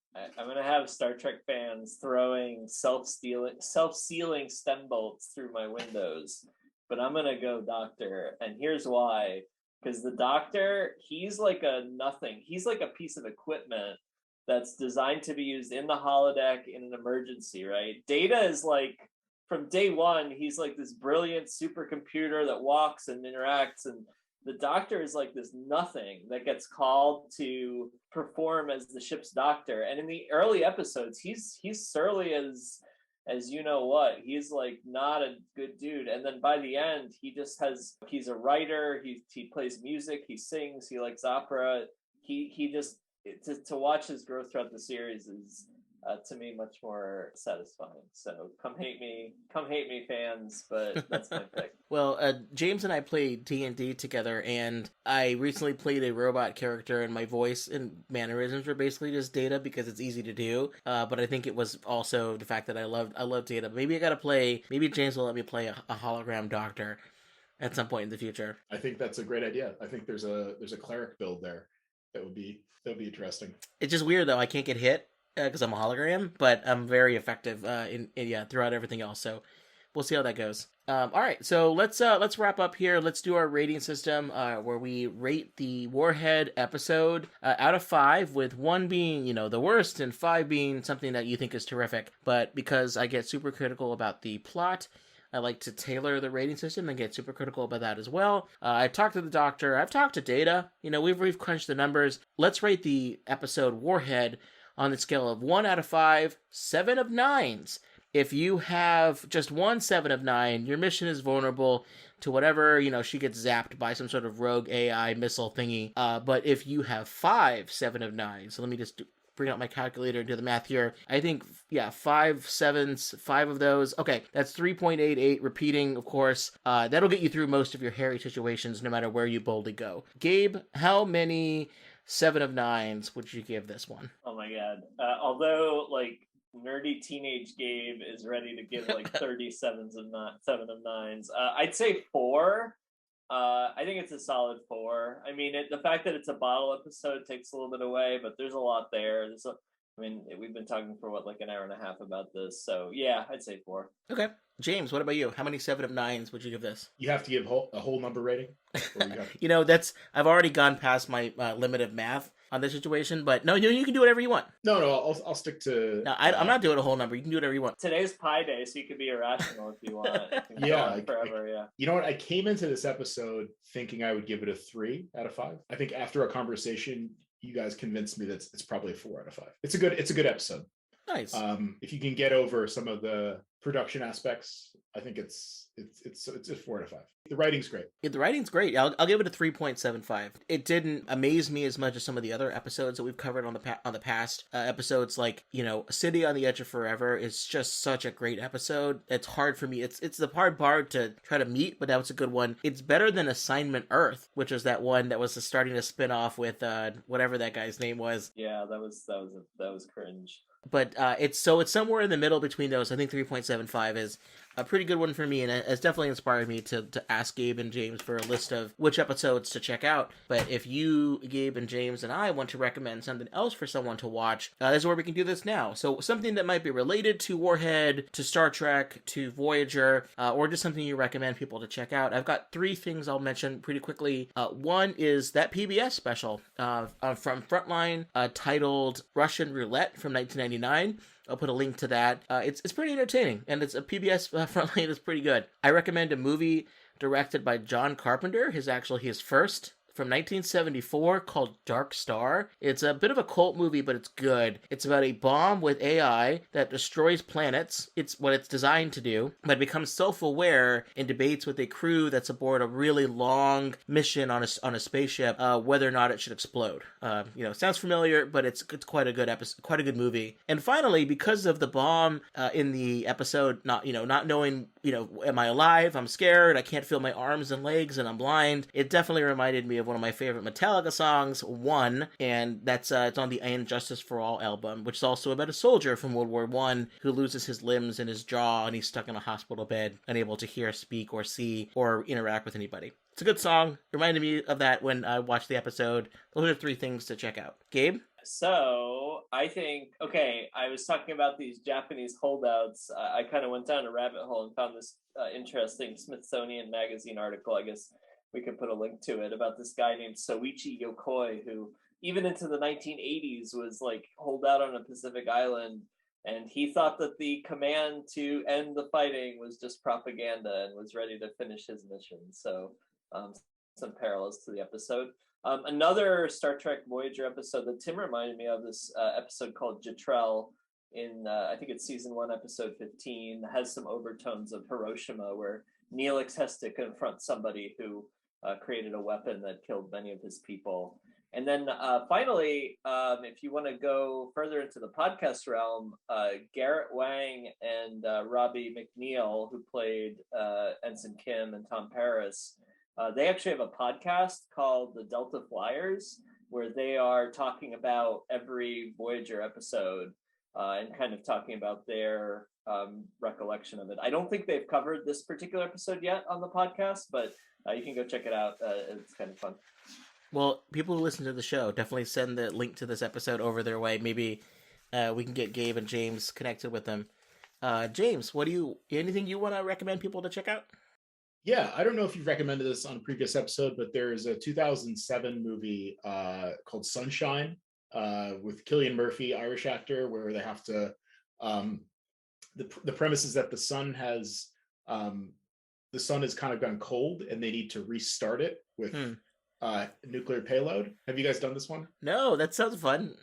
have Star Trek fans throwing self-sealing stem bolts through my windows, but I'm gonna go Doctor, and here's why. Because the Doctor, he's like a nothing. He's like a piece of equipment that's designed to be used in the holodeck in an emergency, right? Data is like, from day one, he's like this brilliant supercomputer that walks and interacts, and the Doctor is like this nothing that gets called to perform as the ship's doctor. And in the early episodes, he's surly as you know what. He's like not a good dude. And then by the end, he's a writer, he plays music, he sings, he likes opera. He just to watch his growth throughout the series is to me much more satisfying. So come hate me, fans, but that's my pick. Well, James and I played D&D together, and I recently played a robot character, and my voice and mannerisms were basically just Data because it's easy to do. But I think it was also the fact that I love Data. Maybe maybe James will let me play a hologram doctor at some point in the future. I think that's a great idea. I think there's a cleric build there that would be interesting. It's just weird though. I can't get hit because I'm a hologram, but I'm very effective throughout everything else. So we'll see how that goes. All right, so let's wrap up here. Let's do our rating system where we rate the Warhead episode out of 5, with 1 being the worst and 5 being something that you think is terrific. But because I get super critical about the plot, I like to tailor the rating system and get super critical about that as well. I talked to the doctor. I've talked to Data. We've crunched the numbers. Let's rate the episode Warhead on the scale of 1 out of 5, 7 of 9s. If you have just 1 7 of 9, your mission is vulnerable to whatever, she gets zapped by some sort of rogue AI missile thingy. But if you have 5 7 of 9, so let me just bring out my calculator and do the math here. I think, 5 7s, 5 of those. Okay, that's 3.88, repeating, of course. That'll get you through most of your hairy situations, no matter where you boldly go. Gabe, how many 7 of 9s would you give this one? Oh my god. Although, nerdy teenage Gabe is ready to give 7 of 9s. I'd say 4. I think it's a solid 4. I mean, the fact that it's a bottle episode takes a little bit away, but there's a lot there. We've been talking for an hour and a half about this, so yeah, I'd say 4. Okay. James, what about you? How many 7 of 9s would you give this? You have to give a whole number rating? I've already gone past my limit of math on this situation, but no, you can do whatever you want. No, I'll stick to... No, I'm not doing a whole number. You can do whatever you want. Today's Pi Day, so you can be irrational if you want. Forever, yeah. You know what? I came into this episode thinking I would give it a 3 out of 5. I think after a conversation, you guys convinced me that it's probably a 4 out of 5. It's a good episode. Nice. If you can get over some of the production aspects, I think it's a 4 out of 5. The writing's great. Yeah, the writing's great. I'll give it a 3.75. It didn't amaze me as much as some of the other episodes that we've covered on the past episodes. City on the Edge of Forever is just such a great episode. It's hard for me. It's the hard part to try to meet, but that was a good one. It's better than Assignment Earth, which was that one that was starting to spin off with whatever that guy's name was. Yeah, that was cringe. But it's somewhere in the middle between those. I think 3.75 is a pretty good one for me, and it's definitely inspired me to ask Gabe and James for a list of which episodes to check out. But if you, Gabe and James, and I want to recommend something else for someone to watch, this is where we can do this now. So something that might be related to Warhead, to Star Trek, to Voyager, or just something you recommend people to check out. I've got 3 things I'll mention pretty quickly. One is that PBS special from Frontline titled Russian Roulette from 1999. I'll put a link to that. It's pretty entertaining, and it's a PBS Frontline is pretty good. I recommend a movie directed by John Carpenter, his first, from 1974, called Dark Star. It's a bit of a cult movie, but it's good. It's about a bomb with AI that destroys planets. It's what it's designed to do, but becomes self-aware and debates with a crew that's aboard a really long mission on a spaceship whether or not it should explode. It sounds familiar, but it's quite a good episode, quite a good movie. And finally, because of the bomb in the episode, not knowing, am I alive? I'm scared. I can't feel my arms and legs, and I'm blind. It definitely reminded me of one of my favorite Metallica songs, One, and that's it's on the And Justice for All album, which is also about a soldier from World War I who loses his limbs and his jaw, and he's stuck in a hospital bed, unable to hear, speak, or see, or interact with anybody. It's a good song. Reminded me of that when I watched the episode. Those are 3 things to check out. Gabe? So I think, I was talking about these Japanese holdouts. I kind of went down a rabbit hole and found this interesting Smithsonian Magazine article. I guess we could put a link to it, about this guy named Soichi Yokoi, who even into the 1980s was holed out on a Pacific island. And he thought that the command to end the fighting was just propaganda and was ready to finish his mission. So some parallels to the episode. Another Star Trek Voyager episode that Tim reminded me of, this episode called Jetrel in, I think it's season 1, episode 15, has some overtones of Hiroshima, where Neelix has to confront somebody who created a weapon that killed many of his people. And then finally, if you want to go further into the podcast realm, Garrett Wang and Robbie McNeil, who played Ensign Kim and Tom Paris, they actually have a podcast called The Delta Flyers, where they are talking about every Voyager episode and kind of talking about their recollection of it. I don't think they've covered this particular episode yet on the podcast, but you can go check it out. It's kind of fun. Well, people who listen to the show, definitely send the link to this episode over their way. Maybe we can get Gabe and James connected with them. James, anything you want to recommend people to check out? Yeah, I don't know if you've recommended this on a previous episode, but there's a 2007 movie called Sunshine with Cillian Murphy, Irish actor, where they have to. The premise is that the sun has kind of gone cold, and they need to restart it with nuclear payload. Have you guys done this one? No, that sounds fun.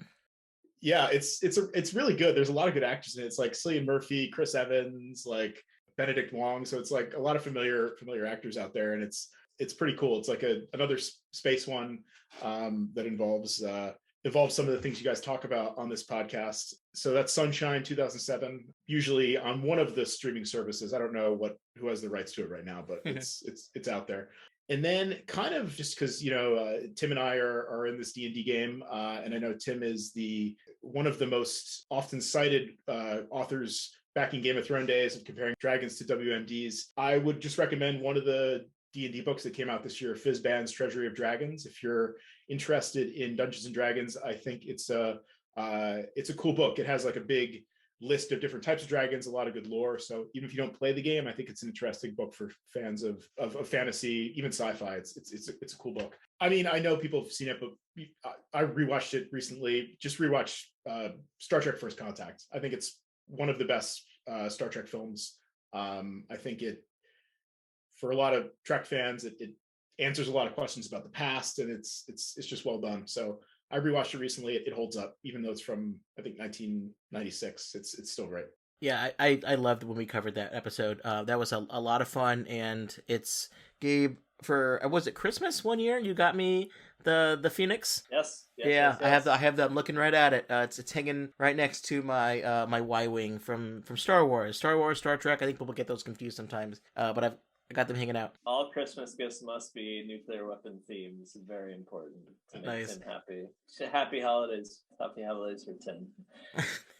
Yeah, it's really good. There's a lot of good actors in it. It's like Cillian Murphy, Chris Evans, like Benedict Wong. So it's like a lot of familiar actors out there, and it's pretty cool. It's like another space one that involves some of the things you guys talk about on this podcast. So that's Sunshine 2007, usually on one of the streaming services. I don't know who has the rights to it right now, but it's out there. And then kind of just because, Tim and I are in this D&D game, and I know Tim is one of the most often cited authors back in Game of Thrones days of comparing dragons to WMDs. I would just recommend one of the D&D books that came out this year, Fizban's Treasury of Dragons. If you're interested in Dungeons and Dragons, I think it's a cool book. It has like a big list of different types of dragons, a lot of good lore. So even if you don't play the game, I think it's an interesting book for fans of fantasy, even sci-fi. It's a cool book. I mean, I know people have seen it, but I rewatched it recently. Just rewatched Star Trek First Contact. I think it's one of the best Star Trek films. I think for a lot of Trek fans, it answers a lot of questions about the past, and it's just well done. So I rewatched it recently. It holds up, even though it's from, I think, 1996. It's still great. Yeah, I loved when we covered that episode. That was a lot of fun, and it's Gabe. Was it Christmas one year? You got me the Phoenix. Yes. Yes. I have that. I'm looking right at it. It's hanging right next to my my Y-wing from Star Wars, Star Trek. I think people get those confused sometimes. But I got them hanging out. All Christmas gifts must be nuclear weapon themed. This is very important to make Tim happy. Happy holidays. Happy holidays for Tim.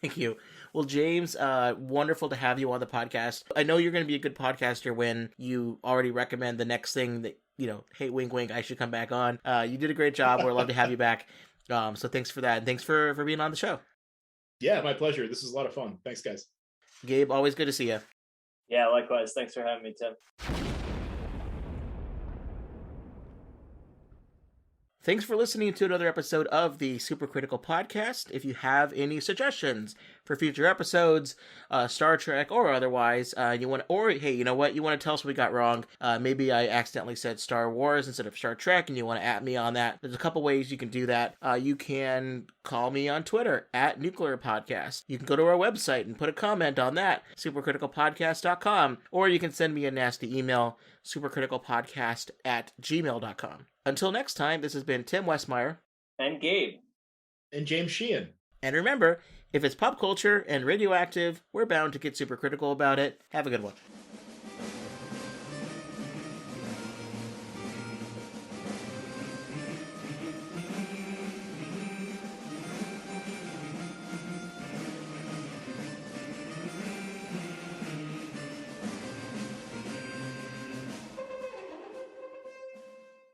Thank you. Well, James, wonderful to have you on the podcast. I know you're going to be a good podcaster when you already recommend the next thing that, hey, wink, wink, I should come back on. You did a great job. We'd love to have you back. So thanks for that. And thanks for being on the show. Yeah, my pleasure. This is a lot of fun. Thanks, guys. Gabe, always good to see you. Yeah, likewise. Thanks for having me, Tim. Thanks for listening to another episode of the Supercritical Podcast. If you have any suggestions for future episodes, Star Trek or otherwise, you want to tell us what we got wrong. Maybe I accidentally said Star Wars instead of Star Trek, and you want to at me on that. There's a couple ways you can do that. You can call me on Twitter at Nuclear Podcast. You can go to our website and put a comment on that, supercriticalpodcast.com, or you can send me a nasty email, supercriticalpodcast@gmail.com. Until next time, this has been Tim Westmyer. And Gabe. And James Sheehan. And remember, if it's pop culture and radioactive, we're bound to get super critical about it. Have a good one.